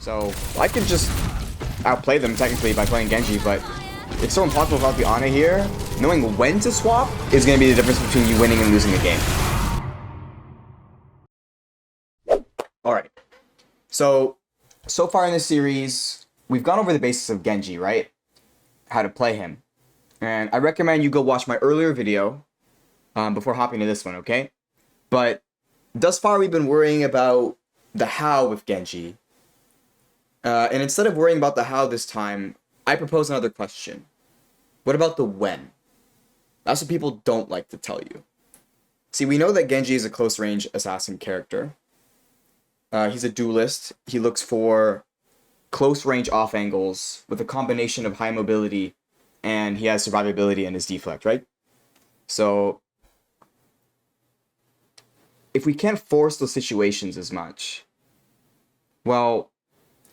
So I could just outplay them technically by playing Genji, but it's so impossible without the Ana here. Knowing when to swap is going to be the difference between you winning and losing a game. Alright. So far in this series, we've gone over the basics of Genji, right? How to play him. And I recommend you go watch my earlier video before hopping to this one, okay? But thus far, we've been worrying about the how with Genji. And instead of worrying about the how this time, I propose another question. What about the when? That's what people don't like to tell you. See, we know that Genji is a close-range assassin character. He's a duelist. He looks for close-range off angles with a combination of high mobility, and he has survivability in his deflect, right? So, if we can't force those situations as much, well,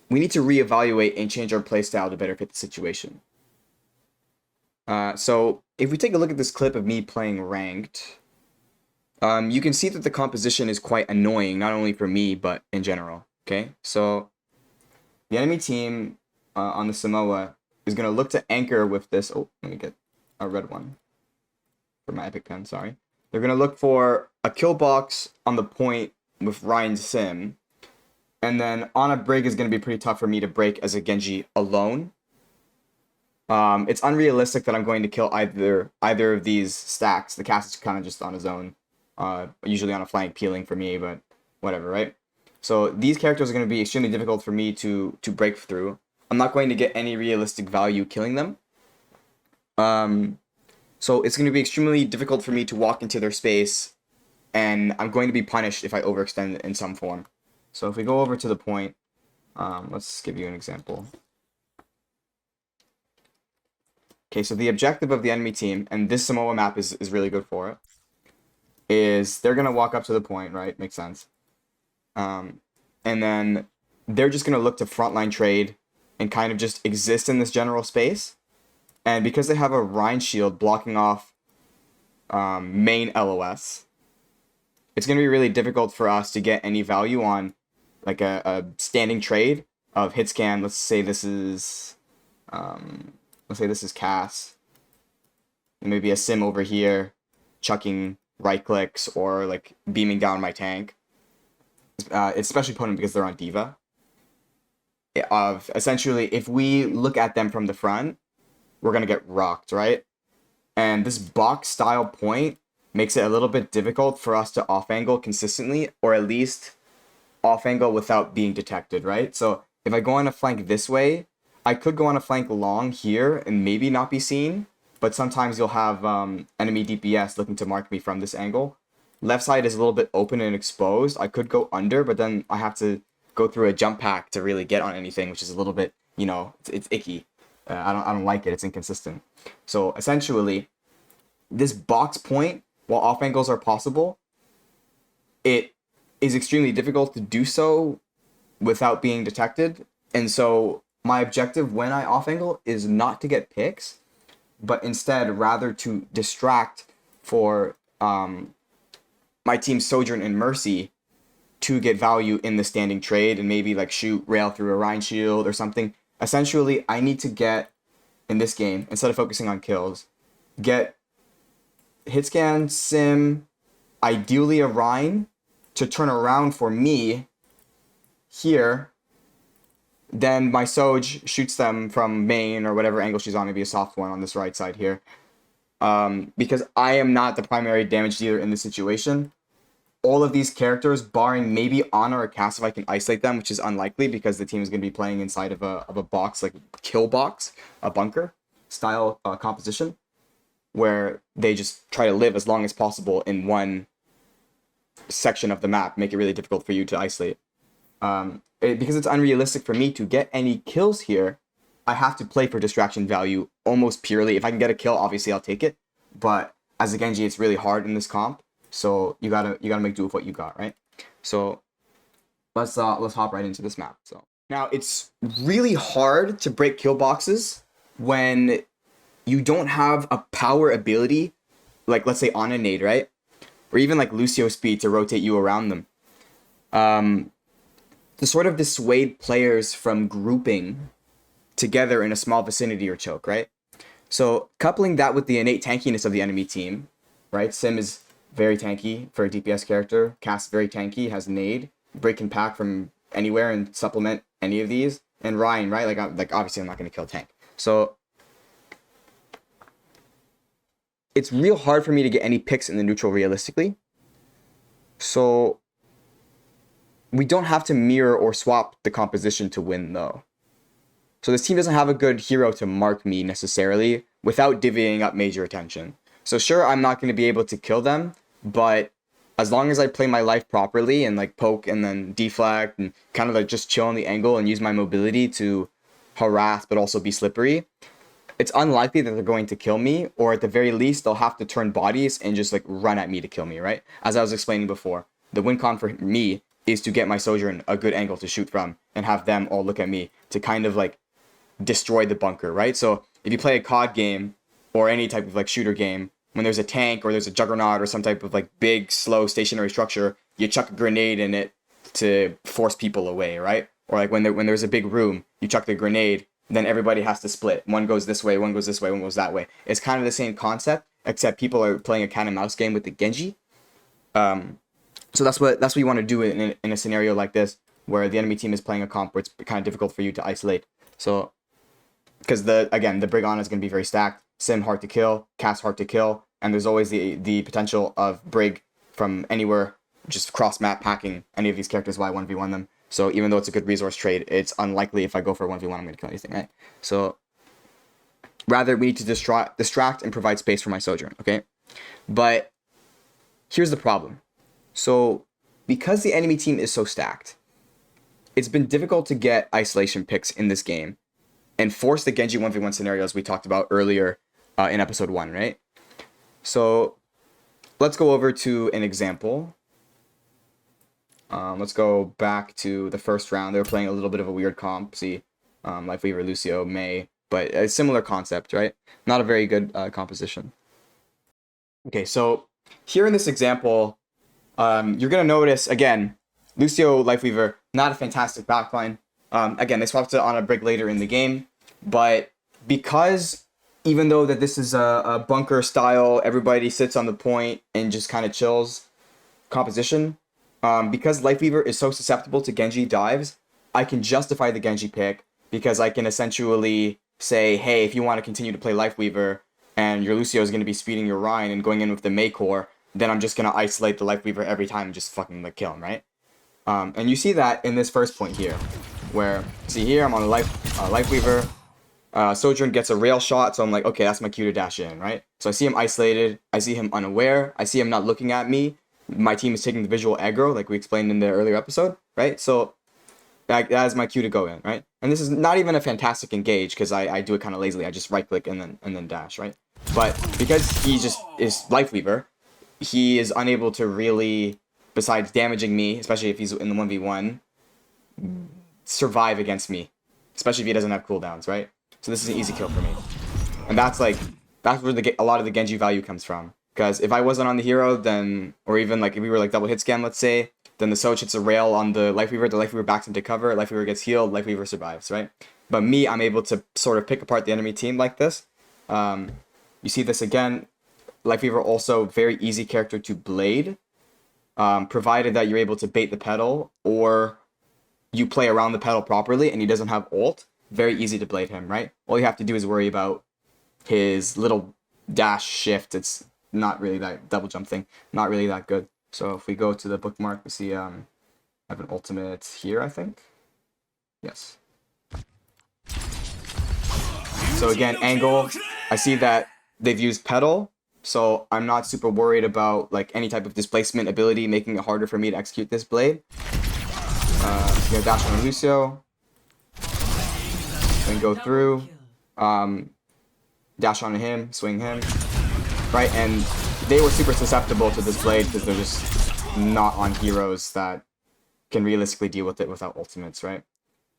we need to reevaluate and change our playstyle to better fit the situation. So, if we take a look at this clip of me playing ranked, you can see that the composition is quite annoying, not only for me, but in general, okay? So, the enemy team on the Samoa is going to look to anchor with this. Oh, let me get a red one for my epic pen, sorry. They're going to look for a kill box on the point with Ryan Sim. And then on a break is going to be pretty tough for me to break as a Genji alone. It's unrealistic that I'm going to kill either of these stacks. The cast is kind of just on his own. Usually on a flank peeling for me, but whatever, right? So these characters are going to be extremely difficult for me to break through. I'm not going to get any realistic value killing them. So it's going to be extremely difficult for me to walk into their space, and I'm going to be punished if I overextend in some form. So if we go over to the point, let's give you an example. Okay, so the objective of the enemy team, and this Samoa map is really good for it, is they're going to walk up to the point, right? Makes sense. And then they're just going to look to frontline trade and kind of just exist in this general space. And because they have a Rhine shield blocking off main LOS, it's going to be really difficult for us to get any value on like a standing trade of hit scan. Let's say this is Cass. Maybe a Sim over here chucking right clicks or like beaming down my tank. It's especially potent because they're on Diva. Essentially, if we look at them from the front, we're going to get rocked, right? And this box style point makes it a little bit difficult for us to off angle consistently, or at least off angle without being detected, right? So if I go on a flank this way, I could go on a flank long here and maybe not be seen, but sometimes you'll have enemy DPS looking to mark me from this angle. Left side is a little bit open and exposed. I could go under, but then I have to go through a jump pack to really get on anything, which is a little bit, it's icky. I don't like it. It's inconsistent. So essentially, this box point, while off angles are possible, it is extremely difficult to do so without being detected. And so my objective when I off angle is not to get picks, but instead rather to distract for my team's Sojourn and Mercy to get value in the standing trade and maybe like shoot rail through a Rhine shield or something. Essentially, I need to get, in this game, instead of focusing on kills, get hitscan, Sim, ideally a Rhine, to turn around for me here. Then my Soj shoots them from main or whatever angle she's on, maybe a soft one on this right side here. Because I am not the primary damage dealer in this situation. All of these characters, barring maybe Ana or Cass if I can isolate them, which is unlikely because the team is going to be playing inside of a box, like kill box, a bunker style composition, where they just try to live as long as possible in one section of the map, make it really difficult for you to isolate. Because it's unrealistic for me to get any kills here, I have to play for distraction value almost purely. If I can get a kill, obviously I'll take it. But as a Genji, it's really hard in this comp. So you gotta make do with what you got, right? So let's hop right into this map. So now it's really hard to break kill boxes when you don't have a power ability, like let's say on a nade, right? Or even like Lucio speed to rotate you around them. to sort of dissuade players from grouping together in a small vicinity or choke, right? So coupling that with the innate tankiness of the enemy team, right? Sim is very tanky for a DPS character. Cass very tanky, has nade. Break can pack from anywhere and supplement any of these. And Ryan, right? Like obviously I'm not going to kill tank. So it's real hard for me to get any picks in the neutral realistically. So we don't have to mirror or swap the composition to win though. So this team doesn't have a good hero to mark me necessarily without divvying up major attention. So sure, I'm not going to be able to kill them, but as long as I play my life properly and like poke and then deflect and kind of like just chill on the angle and use my mobility to harass but also be slippery, it's unlikely that they're going to kill me, or at the very least, they'll have to turn bodies and just like run at me to kill me, right? As I was explaining before, the win con for me is to get my Sojourn a good angle to shoot from and have them all look at me to kind of like destroy the bunker, right? So if you play a COD game or any type of like shooter game, when there's a tank or there's a juggernaut or some type of like big, slow, stationary structure, you chuck a grenade in it to force people away, right? Or like when there's a big room, you chuck the grenade, then everybody has to split. One goes this way, one goes this way, one goes that way. It's kind of the same concept, except people are playing a cat and mouse game with the Genji. So that's what you want to do in a scenario like this, where the enemy team is playing a comp where it's kind of difficult for you to isolate. So, because the Brig Ana is going to be very stacked, Sim hard to kill, Cass hard to kill, and there's always the potential of Brig from anywhere just cross map packing any of these characters while I 1v1 them. So even though it's a good resource trade, it's unlikely if I go for a 1v1 I'm going to kill anything, right? So rather we need to distract and provide space for my Sojourn, okay? But here's the problem. So because the enemy team is so stacked, it's been difficult to get isolation picks in this game and force the Genji 1v1 scenarios we talked about earlier in episode 1, right? So let's go over to an example. Let's go back to the first round. They were playing a little bit of a weird comp. See, Lifeweaver, Lucio, Mei, but a similar concept, right? Not a very good composition. Okay, so here in this example, you're going to notice, again, Lucio, Lifeweaver, not a fantastic backline. Again, they swapped it on a Brig later in the game, but because even though that this is a bunker style, everybody sits on the point and just kind of chills composition, because Lifeweaver is so susceptible to Genji dives, I can justify the Genji pick because I can essentially say, hey, if you want to continue to play Lifeweaver and your Lucio is going to be speeding your Rhine and going in with the Mei core, then I'm just going to isolate the Lifeweaver every time and just fucking like kill him, right? And you see that in this first point here, where, see here, I'm on the Lifeweaver, Sojourn gets a rail shot, so I'm like, okay, that's my cue to dash in, right? So I see him isolated, I see him unaware, I see him not looking at me, my team is taking the visual aggro, like we explained in the earlier episode, right? So that is my cue to go in, right? And this is not even a fantastic engage, because I do it kind of lazily, I just right-click and then dash, right? But because he just is Lifeweaver, he is unable to really, besides damaging me, especially if he's in the 1v1, survive against me, especially if he doesn't have cooldowns, right? So this is an easy kill for me. And that's where a lot of the Genji value comes from. Because if I wasn't on the hero, then, or even like if we were like double hit scan, let's say, then the Soj hits a rail on the Lifeweaver backs him to cover, Lifeweaver gets healed, Lifeweaver survives, right? But me, I'm able to sort of pick apart the enemy team like this. You see this again, Lifeweaver also very easy character to blade, provided that you're able to bait the pedal or you play around the pedal properly and he doesn't have ult, very easy to blade him, right? All you have to do is worry about his little dash shift. It's not really that double jump thing, not really that good. So if we go to the bookmark, we see I have an ultimate here, I think. Yes. So again, angle, I see that they've used pedal, so I'm not super worried about like any type of displacement ability making it harder for me to execute this blade. You know, dash on Lucio, then go through, dash on him, swing him, right? And they were super susceptible to this blade because they're just not on heroes that can realistically deal with it without ultimates, right?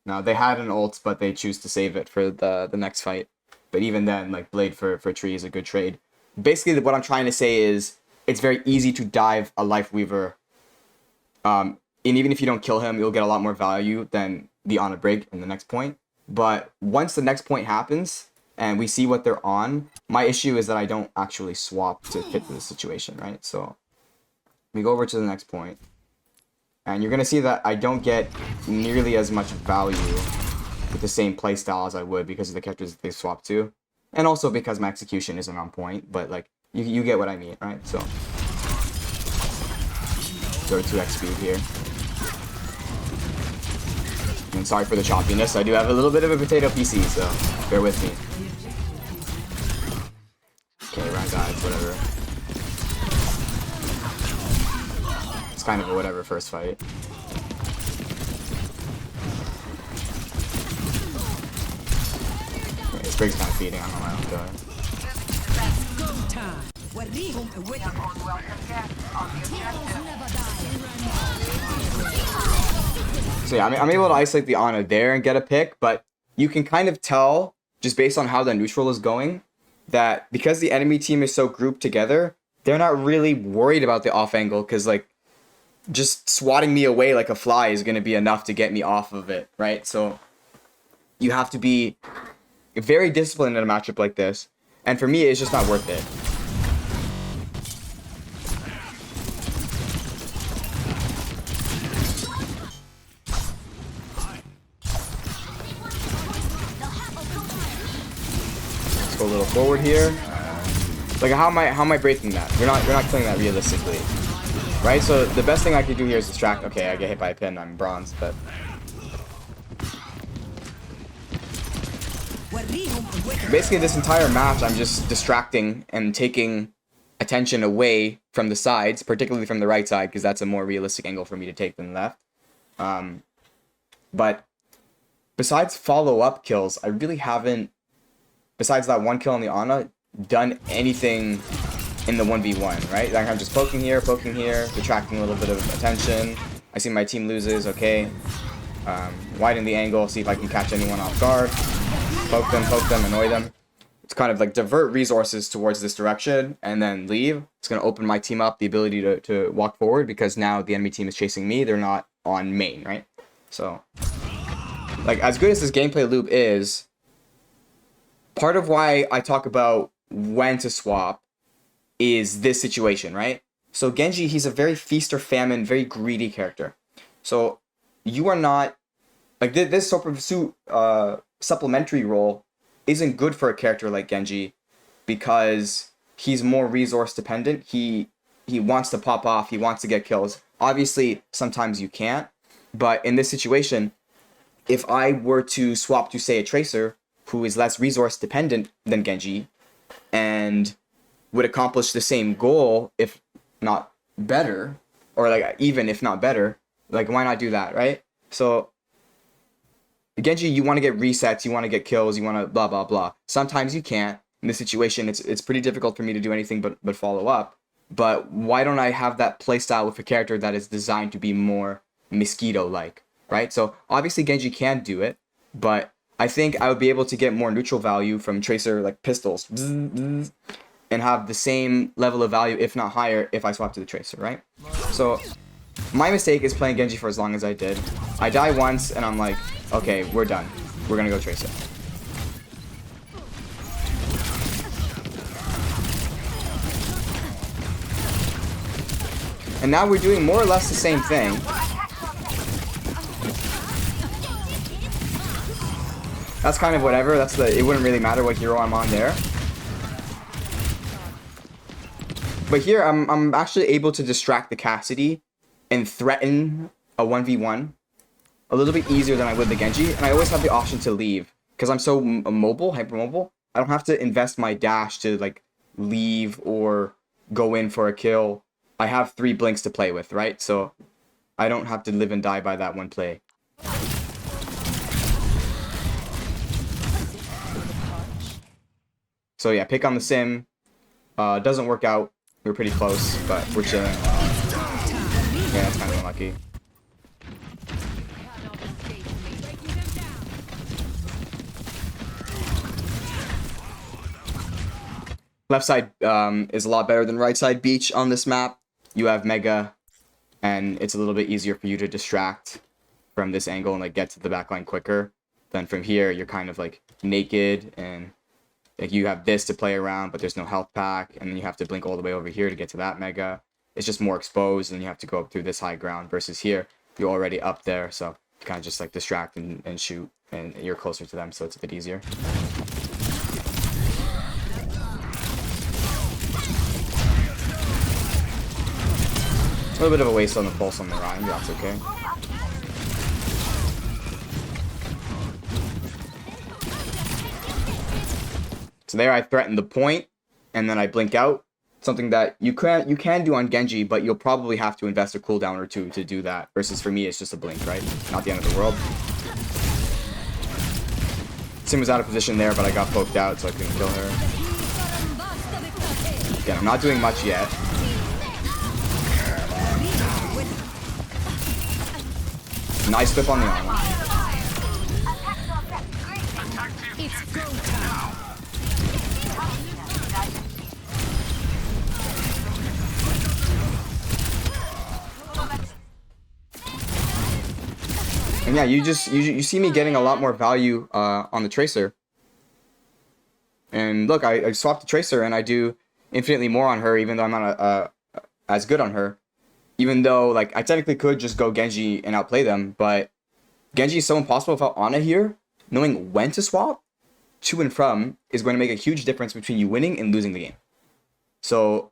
Now, they had an ult, but they choose to save it for the next fight. But even then, like, blade for tree is a good trade. Basically, what I'm trying to say is it's very easy to dive a Lifeweaver And even if you don't kill him, you'll get a lot more value than the on a break in the next point. But once the next point happens and we see what they're on, my issue is that I don't actually swap to fit the situation, right? So we go over to the next point, and you're gonna see that I don't get nearly as much value with the same playstyle as I would because of the characters they swap to, and also because my execution isn't on point. But like you get what I mean, right? So go to 2x speed here. And sorry for the choppiness. I do have a little bit of a potato PC, so bear with me. Okay, round guys, whatever. It's kind of a whatever first fight. Okay, this Brig's kind of feeding, I don't know why. So yeah, I'm able to isolate the Ana there and get a pick, but you can kind of tell, just based on how the neutral is going, that because the enemy team is so grouped together, they're not really worried about the off angle, because like, just swatting me away like a fly is going to be enough to get me off of it, right? So you have to be very disciplined in a matchup like this, and for me, it's just not worth it. A little forward here. Like how am I breaking that? You're not killing that realistically, right? So the best thing I could do here is distract. Okay, I get hit by a pin. I'm bronze, but basically this entire match I'm just distracting and taking attention away from the sides, particularly from the right side, because that's a more realistic angle for me to take than the left. But besides follow-up kills, I really haven't, besides that one kill on the Ana, done anything in the 1v1, right? Like I'm just poking here, detracting a little bit of attention. I see my team loses, okay. Widen the angle, see if I can catch anyone off guard. Poke them, annoy them. It's kind of like divert resources towards this direction and then leave. It's going to open my team up the ability to walk forward, because now the enemy team is chasing me. They're not on main, right? So, like, as good as this gameplay loop is, part of why I talk about when to swap is this situation, right? So Genji, he's a very feast or famine, very greedy character. So you are not, like, this sort of supplementary role isn't good for a character like Genji, because he's more resource dependent. He wants to pop off, he wants to get kills. Obviously, sometimes you can't, but in this situation, if I were to swap to, say, a Tracer, who is less resource dependent than Genji, and would accomplish the same goal, if not better, or like even if not better, like why not do that, right? So Genji, you want to get resets, you want to get kills, you want to blah blah blah. Sometimes you can't. In this situation, it's pretty difficult for me to do anything but follow up. But why don't I have that playstyle with a character that is designed to be more Mosquito-like, right? So obviously Genji can do it, but I think I would be able to get more neutral value from Tracer, like pistols, and have the same level of value, if not higher, if I swap to the Tracer, right? So my mistake is playing Genji for as long as I did. I die once, and I'm like, okay, we're done. We're gonna go Tracer. And now we're doing more or less the same thing. That's kind of whatever. It wouldn't really matter what hero I'm on there. But here, I'm actually able to distract the Cassidy and threaten a 1v1 a little bit easier than I would the Genji. And I always have the option to leave, because I'm so mobile, hypermobile. I don't have to invest my dash to like leave or go in for a kill. I have 3 blinks to play with, right? So I don't have to live and die by that one play. So yeah, pick on the sim. Doesn't work out. We were pretty close, but we're chilling. Yeah, that's kind of unlucky. Left side is a lot better than right side beach on this map. You have Mega, and it's a little bit easier for you to distract from this angle and like get to the backline quicker. Then from here, you're kind of like naked, and like you have this to play around, but there's no health pack, and then you have to blink all the way over here to get to that mega. It's just more exposed, and you have to go up through this high ground, versus here, you're already up there, so you kind of just like distract and shoot, and you're closer to them, so it's a bit easier. A little bit of a waste on the pulse on the Ryan, but that's okay. So there I threaten the point, and then I blink out. Something that you can do on Genji, but you'll probably have to invest a cooldown or two to do that. Versus for me, it's just a blink, right? Not the end of the world. Sim was out of position there, but I got poked out, so I couldn't kill her. Again, I'm not doing much yet. Nice whip on the armor. And yeah, you see me getting a lot more value on the Tracer. And look, I swapped the Tracer and I do infinitely more on her, even though I'm not as good on her. Even though, like, I technically could just go Genji and outplay them, but Genji is so impossible without Ana here. Knowing when to swap to and from is going to make a huge difference between you winning and losing the game. So,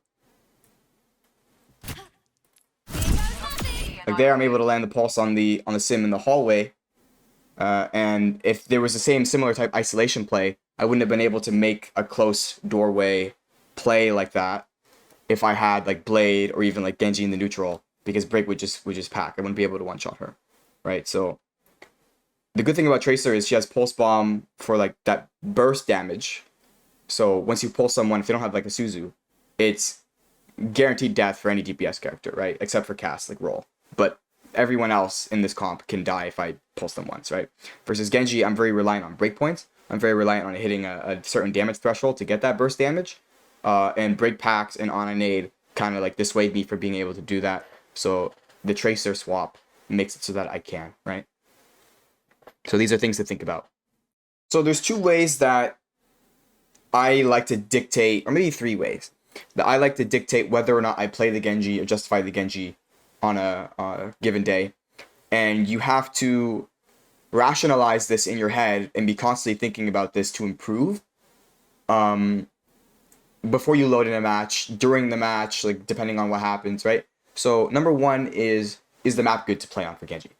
like there, I'm able to land the pulse on the sim in the hallway. And if there was the same similar type isolation play, I wouldn't have been able to make a close doorway play like that if I had like Blade or even like Genji in the neutral, because Break would just pack. I wouldn't be able to one-shot her, right? So the good thing about Tracer is she has Pulse Bomb for like that burst damage. So once you pull someone, if they don't have like a Suzu, it's guaranteed death for any DPS character, right? Except for Cass, like Roll. But everyone else in this comp can die if I pulse them once, right? Versus Genji, I'm very reliant on breakpoints. I'm very reliant on hitting a certain damage threshold to get that burst damage. And break packs and on a nade kind of like dissuade me from being able to do that. So the Tracer swap makes it so that I can, right? So these are things to think about. So there's two ways that I like to dictate, or maybe three ways, that I like to dictate whether or not I play the Genji or justify the Genji on a given day. And you have to rationalize this in your head and be constantly thinking about this to improve. Before you load in a match, during the match, like depending on what happens, right? So number one is the map good to play on for Genji?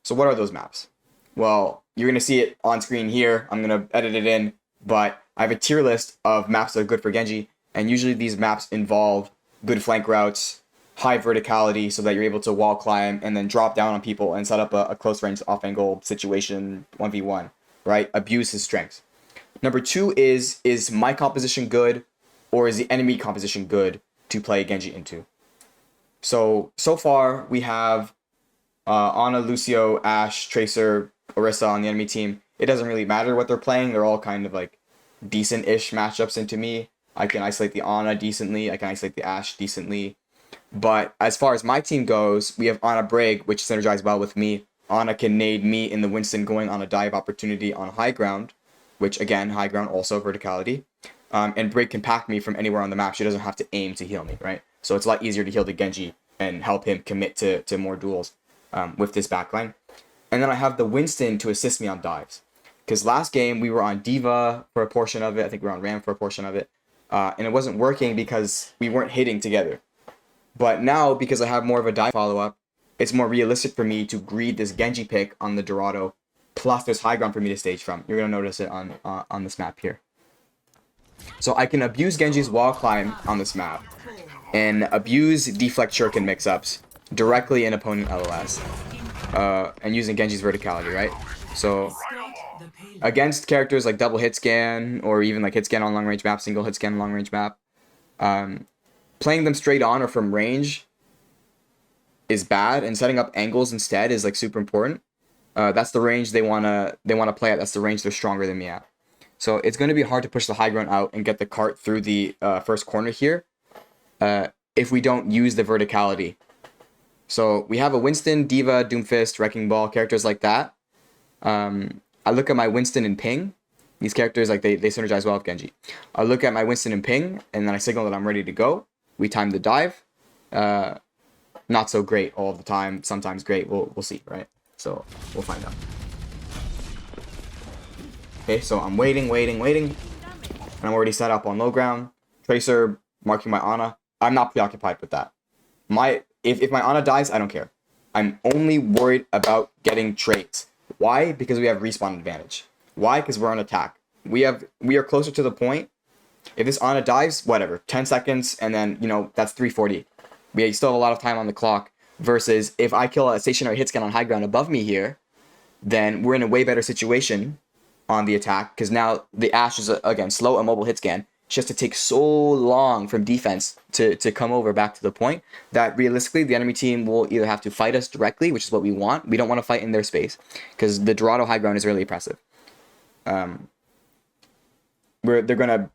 So what are those maps? Well, you're going to see it on screen here. I'm going to edit it in, but I have a tier list of maps that are good for Genji, and usually these maps involve good flank routes, high verticality so that you're able to wall climb and then drop down on people and set up a close range off angle situation 1v1, right? Abuse his strengths. Number two is my composition good, or is the enemy composition good to play Genji into? So far, we have Ana, Lucio, Ashe, Tracer, Orisa on the enemy team. It doesn't really matter what they're playing. They're all kind of like decent-ish matchups into me. I can isolate the Ana decently. I can isolate the Ashe decently. But as far as my team goes, we have Ana Brig, which synergizes well with me. Ana can nade me in the Winston going on a dive opportunity on high ground, which again, high ground also verticality. And Brig can pack me from anywhere on the map. She doesn't have to aim to heal me, right? So it's a lot easier to heal the Genji and help him commit to more duels with this backline. And then I have the Winston to assist me on dives. Because last game, we were on Diva for a portion of it. I think we were on Ram for a portion of it. And it wasn't working because we weren't hitting together. But now, because I have more of a dive follow-up, it's more realistic for me to greed this Genji pick on the Dorado. Plus, there's high ground for me to stage from. You're going to notice it on this map here. So I can abuse Genji's wall climb on this map and abuse deflect shuriken mix-ups directly in opponent LOS and using Genji's verticality, right? So against characters like double hit scan or even like hit scan on long range map, single hit scan on long range map, playing them straight on or from range is bad, and setting up angles instead is like super important. That's the range they wanna play at. That's the range they're stronger than me at. So it's going to be hard to push the high ground out and get the cart through the first corner here if we don't use the verticality So we have a Winston, Diva, Doomfist, Wrecking Ball, characters like that. I look at my Winston and Ping. These characters, like, they synergize well with Genji. I look at my Winston and Ping, and then I signal that I'm ready to go. We time the dive. Not so great all the time. Sometimes great. We'll see, right? So we'll find out. Okay, so I'm waiting. And I'm already set up on low ground. Tracer marking my Ana. I'm not preoccupied with that. If my Ana dies, I don't care. I'm only worried about getting trades. Why? Because we have respawn advantage. Why? Because we're on attack. We are closer to the point. If this Ana dies, whatever, 10 seconds, and then, you know, that's 340. We still have a lot of time on the clock. Versus if I kill a stationary hit scan on high ground above me here, then we're in a way better situation on the attack, because now the Ashe is, again, slow immobile hit scan. She has to take so long from defense to come over back to the point that realistically the enemy team will either have to fight us directly, which is what we want. We don't want to fight in their space because the Dorado high ground is really oppressive. They're going to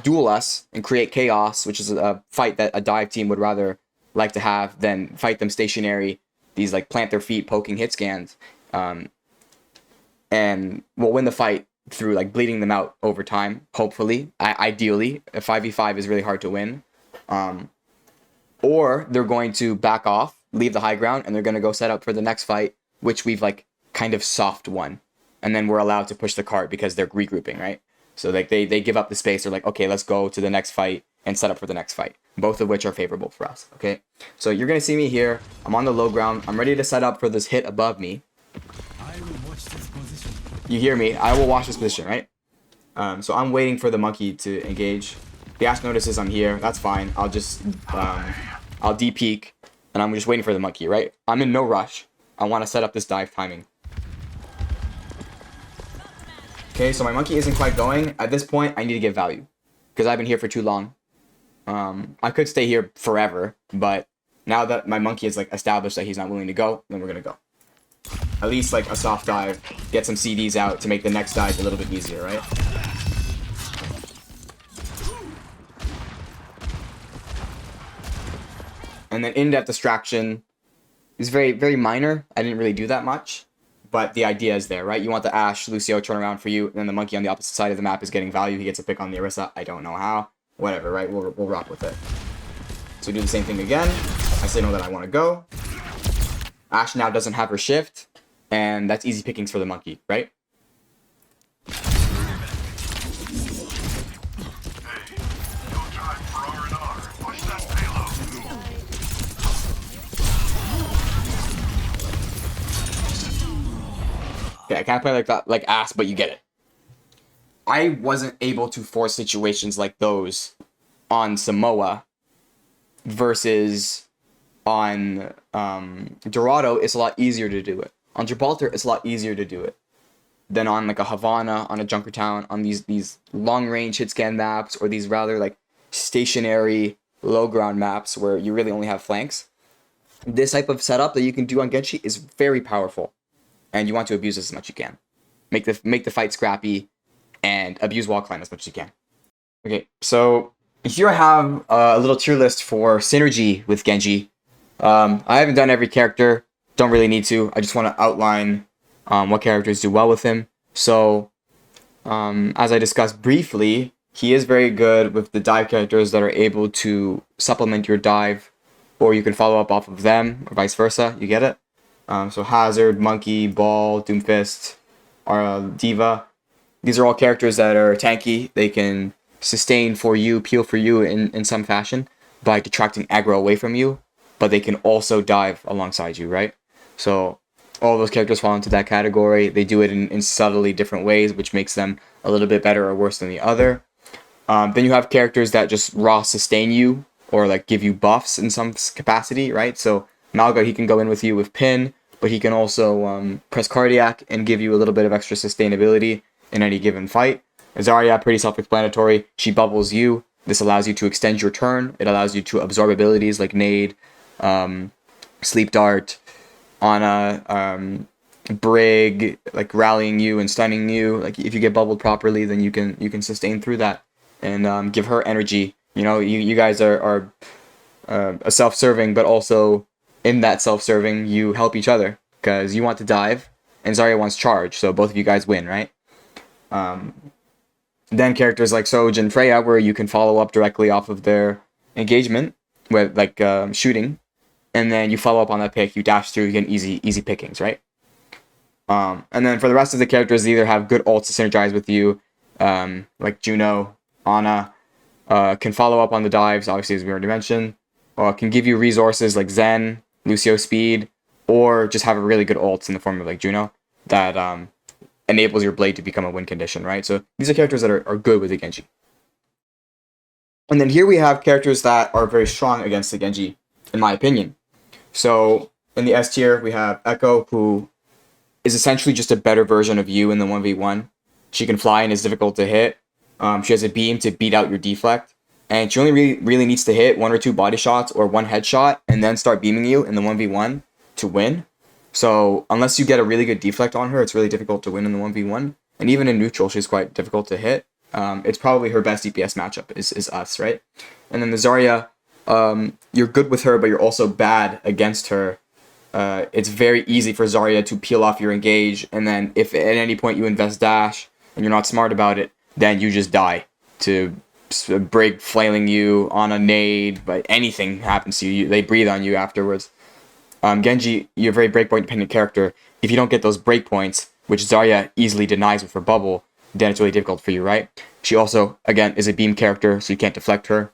duel us and create chaos, which is a fight that a dive team would rather like to have than fight them stationary, these like plant their feet poking hit scans, and we'll win the fight through like bleeding them out over time, hopefully. Ideally, a 5v5 is really hard to win. Or they're going to back off, leave the high ground, and they're going to go set up for the next fight, which we've like kind of soft won. And then we're allowed to push the cart because they're regrouping, right? So like they give up the space. They're like, okay, let's go to the next fight and set up for the next fight. Both of which are favorable for us, okay? So you're going to see me here. I'm on the low ground. I'm ready to set up for this hit above me. You hear me. I will watch this position, right? So I'm waiting for the monkey to engage. The Ashe notices I'm here. That's fine. I'll just, I'll de-peek, and I'm just waiting for the monkey, right? I'm in no rush. I want to set up this dive timing. Okay, so my monkey isn't quite going. At this point, I need to get value, because I've been here for too long. I could stay here forever, but now that my monkey is like established that he's not willing to go, then we're gonna go. At least like a soft dive, get some CDs out to make the next dive a little bit easier, right? And then in-depth distraction is very, very minor. I didn't really do that much, but the idea is there, right? You want the Ashe, Lucio turn around for you, and then the monkey on the opposite side of the map is getting value. He gets a pick on the Orisa. I don't know how. Whatever, right? We'll rock with it. So we do the same thing again. I signal that I want to go. Ashe now doesn't have her shift, and that's easy pickings for the monkey, right? Okay, I can't play like that, like ass, but you get it. I wasn't able to force situations like those on Samoa versus on Dorado. It's a lot easier to do it. On Gibraltar, it's a lot easier to do it than on like a Havana, on a Junkertown, on these long-range hit scan maps, or these rather like stationary low-ground maps where you really only have flanks. This type of setup that you can do on Genji is very powerful, and you want to abuse this as much as you can. Make the fight scrappy, and abuse wall climb as much as you can. Okay, so here I have a little tier list for synergy with Genji. I haven't done every character, don't really need to. I just want to outline what characters do well with him. So, as I discussed briefly, he is very good with the dive characters that are able to supplement your dive, or you can follow up off of them, or vice versa. You get it? So Hazard, Monkey, Ball, Doomfist, Diva. These are all characters that are tanky. They can sustain for you, peel for you in some fashion by detracting aggro away from you, but they can also dive alongside you, right? So all those characters fall into that category. They do it in subtly different ways, which makes them a little bit better or worse than the other. Then you have characters that just raw sustain you or like give you buffs in some capacity, right? So Malga, he can go in with you with Pin, but he can also press Cardiac and give you a little bit of extra sustainability in any given fight. Zarya, pretty self-explanatory. She bubbles you. This allows you to extend your turn. It allows you to absorb abilities like Nade, Sleep Dart, Ana, Brig, like rallying you and stunning you. Like if you get bubbled properly, then you can sustain through that and give her energy. You know, you guys are self-serving, but also in that self-serving, you help each other because you want to dive and Zarya wants charge, so both of you guys win, right? Then characters like Soj and Freya, where you can follow up directly off of their engagement with like shooting, and then you follow up on that pick, you dash through, you get easy pickings, right? And then for the rest of the characters, they either have good ults to synergize with you, like Juno, Ana, can follow up on the dives, obviously, as we already mentioned, can give you resources like Zen, Lucio speed, or just have a really good ult in the form of like Juno that enables your blade to become a win condition, right? So these are characters that are good with the Genji. And then here we have characters that are very strong against the Genji, in my opinion. So in the S tier, we have Echo, who is essentially just a better version of you in the 1v1. She can fly and is difficult to hit. She has a beam to beat out your deflect. And she only really needs to hit 1 or 2 body shots or 1 headshot and then start beaming you in the 1v1 to win. So unless you get a really good deflect on her, it's really difficult to win in the 1v1. And even in neutral, she's quite difficult to hit. It's probably her best DPS matchup is us, right? And then the Zarya, you're good with her, but you're also bad against her. It's very easy for Zarya to peel off your engage, and then if at any point you invest dash and you're not smart about it, then you just die to Brig flailing you on a nade, but anything happens to you, they breathe on you afterwards. Genji, you're a very breakpoint dependent character. If you don't get those breakpoints, which Zarya easily denies with her bubble, then it's really difficult for you, right? She also, again, is a beam character, so you can't deflect her.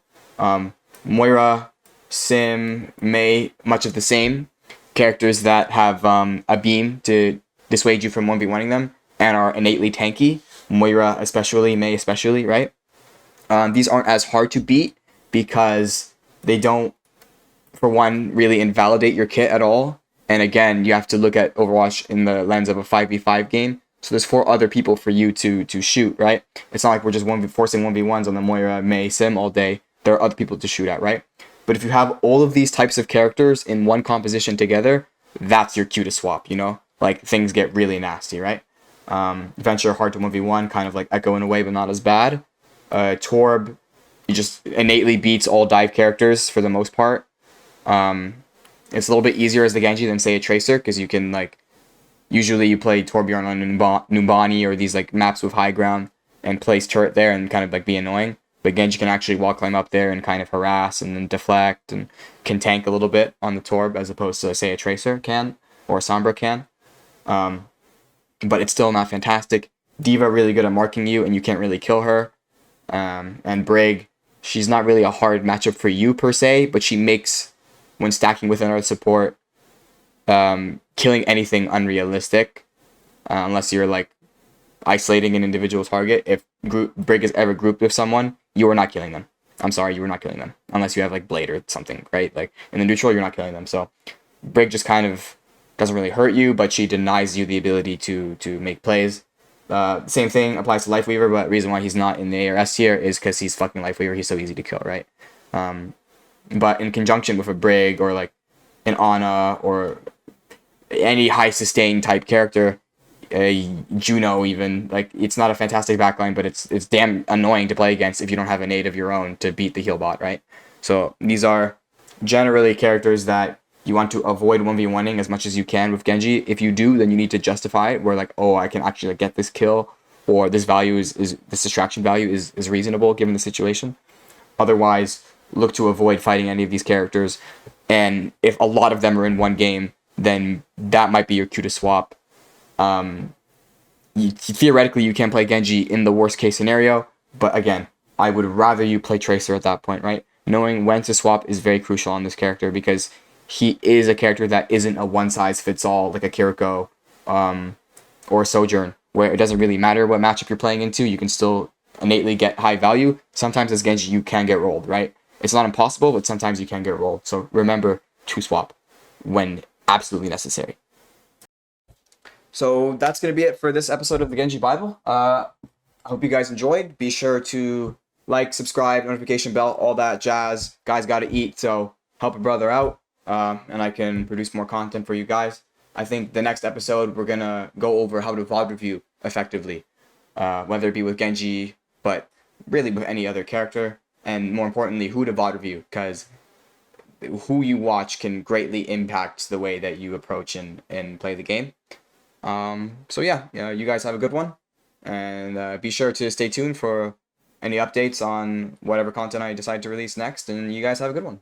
Moira, Sim, Mei, much of the same. Characters that have a beam to dissuade you from 1v1ing them and are innately tanky. Moira especially, Mei especially, right? These aren't as hard to beat because they don't, for one, really invalidate your kit at all. And again, you have to look at Overwatch in the lens of a 5v5 game. So there's 4 other people for you to shoot, right? It's not like we're just forcing 1v1s on the Moira, Mei, Sim all day. There are other people to shoot at, right? But if you have all of these types of characters in one composition together, that's your cue to swap, you know? Like, things get really nasty, right? Venture, hard to 1v1, kind of like Echo in a way, but not as bad. Torb, he just innately beats all dive characters for the most part. It's a little bit easier as the Genji than, say, a Tracer, because you can, like, usually you play Torbjorn on Numbani or these, like, maps with high ground and place turret there and kind of, like, be annoying. But Genji can actually wall climb up there and kind of harass and then deflect and can tank a little bit on the Torb as opposed to, say, a Tracer can or a Sombra can. But it's still not fantastic. Diva really good at marking you and you can't really kill her. And Brig, she's not really a hard matchup for you per se, but she makes, when stacking with another support, killing anything unrealistic. Unless you're like isolating an individual target. If Brig is ever grouped with someone, you are not killing them. I'm sorry, you are not killing them. Unless you have like Blade or something, right? Like in the neutral, you're not killing them. So Brig just kind of doesn't really hurt you, but she denies you the ability to make plays. Same thing applies to Lifeweaver, but the reason why he's not in the A or S tier is because he's fucking Lifeweaver. He's so easy to kill, right? But in conjunction with a Brig or like an Ana or any high sustain type character, Juno even, like, it's not a fantastic backline, but it's damn annoying to play against if you don't have a nade of your own to beat the heal bot, right? So these are generally characters that you want to avoid 1v1ing as much as you can with Genji. If you do, then you need to justify it where like, oh, I can actually get this kill, or this value is this distraction value is reasonable given the situation. Otherwise, look to avoid fighting any of these characters, and if a lot of them are in one game, then that might be your cue to swap. Theoretically, you can play Genji in the worst case scenario, but again, I would rather you play Tracer at that point, right? Knowing when to swap is very crucial on this character because he is a character that isn't a one-size-fits-all like a Kiriko or a Sojourn, where it doesn't really matter what matchup you're playing into, you can still innately get high value. Sometimes as Genji, you can get rolled, right? It's not impossible, but sometimes you can get rolled. So remember to swap when absolutely necessary. So that's going to be it for this episode of the Genji Bible. I hope you guys enjoyed. Be sure to like, subscribe, notification bell, all that jazz. Guys got to eat, so help a brother out, and I can produce more content for you guys. I think the next episode, we're going to go over how to VOD review effectively, whether it be with Genji, but really with any other character, and more importantly, who to VOD review, because who you watch can greatly impact the way that you approach and play the game. So yeah, you guys have a good one, and be sure to stay tuned for any updates on whatever content I decide to release next. And you guys have a good one.